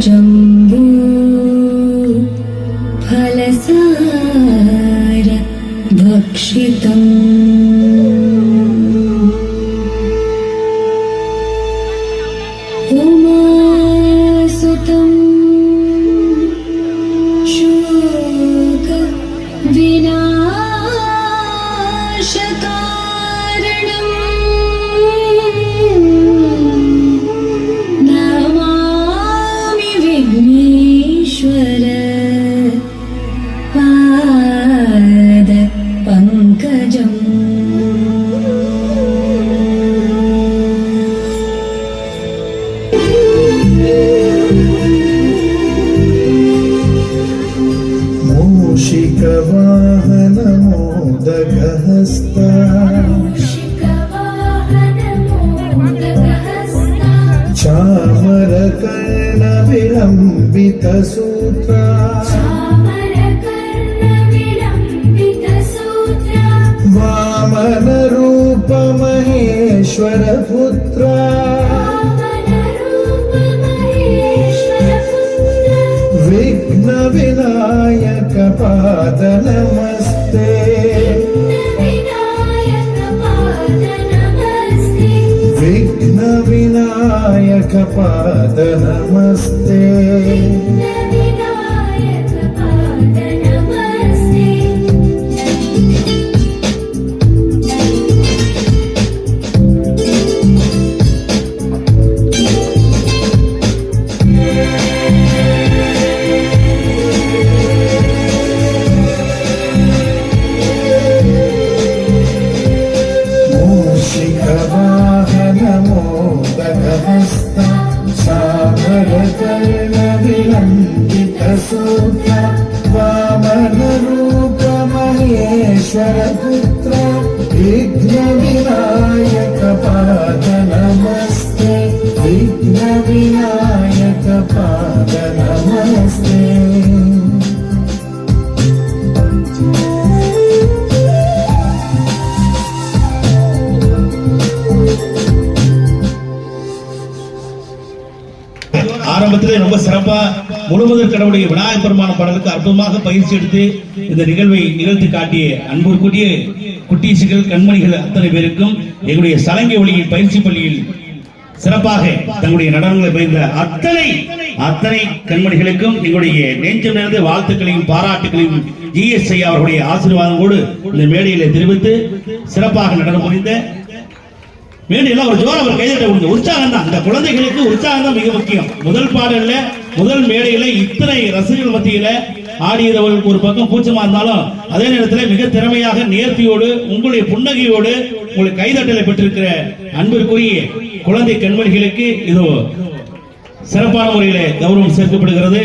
जम्बू फलसार भक्षितम् उमासुतं शोक विनाशकारणम् नमामि विघ्नेश्वर पाद पंकजम्। मूषिकवाहन मोदकहस्ता चामरकर्ण विलम्बितसूत्रा वामनरूप महेश्वर पुत्रा विघ्न विनायक पाद नमस्ते विघ्न विनायक पाद नमस्ते। मूषिकवाहन मोदकहस्ता चामरकर्ण विलम्बितसूत्रा वामनरूप महेश्वर पुत्रा विघ्न विनायक पाद नमस्ते विघ्न विनायक पाद नमस्ते। ஆரம்பத்திலே ரொம்ப சிறப்பா முழுவதற்கு கடவுளுடைய விநாயகர் பெருமான பாடலுக்கு அற்புதமாக பயிற்சி எடுத்து இந்த நிகழ்வை நிகழ்த்தி காட்டிய அன்புக்குரிய குட்டீசுகள் கண்மணிகள் அத்தனை பேருக்கும் எங்களுடைய சலங்கை ஒளியின் பயிற்சி பள்ளியில் சிறப்பாக தங்களுடைய நடனங்களை பயிர்ந்த அத்தனை கண்மணிகளுக்கும் எங்களுடைய நெஞ்சம் நிறைந்த வாழ்த்துக்களையும் பாராட்டுகளையும் ஜிஎஸ் ஐயா அவர்களுடைய ஆசீர்வாதங்களோடு இந்த மேடையில தெரிவித்து சிறப்பாக நடனம் புரிந்த மேடையில் ஒரு ஜோர ஒரு கைதட்ட கொடுங்க. உற்சாகம் தான், இந்த குழந்தைகளுக்கு உற்சாகம் தான் மிக முக்கியம். முதல் பாடல்ல முதல் மேடையில இத்தனை ரசிகர்கள் மத்தியில ஆடியதவர்களுக்கு ஒரு பக்கம் கூச்சமா இருந்தாலும் அதே நேரத்தில் மிக திறமையாக நேர்த்தியோடு உங்களுடைய புன்னகையோடு உங்களுடைய கைதட்டலை பெற்றிருக்கிற அன்பிற்குரிய குழந்தை கண்மணிகளுக்கு இது சிறப்பான முறையில கௌரவம் சேர்க்கப்படுகிறது.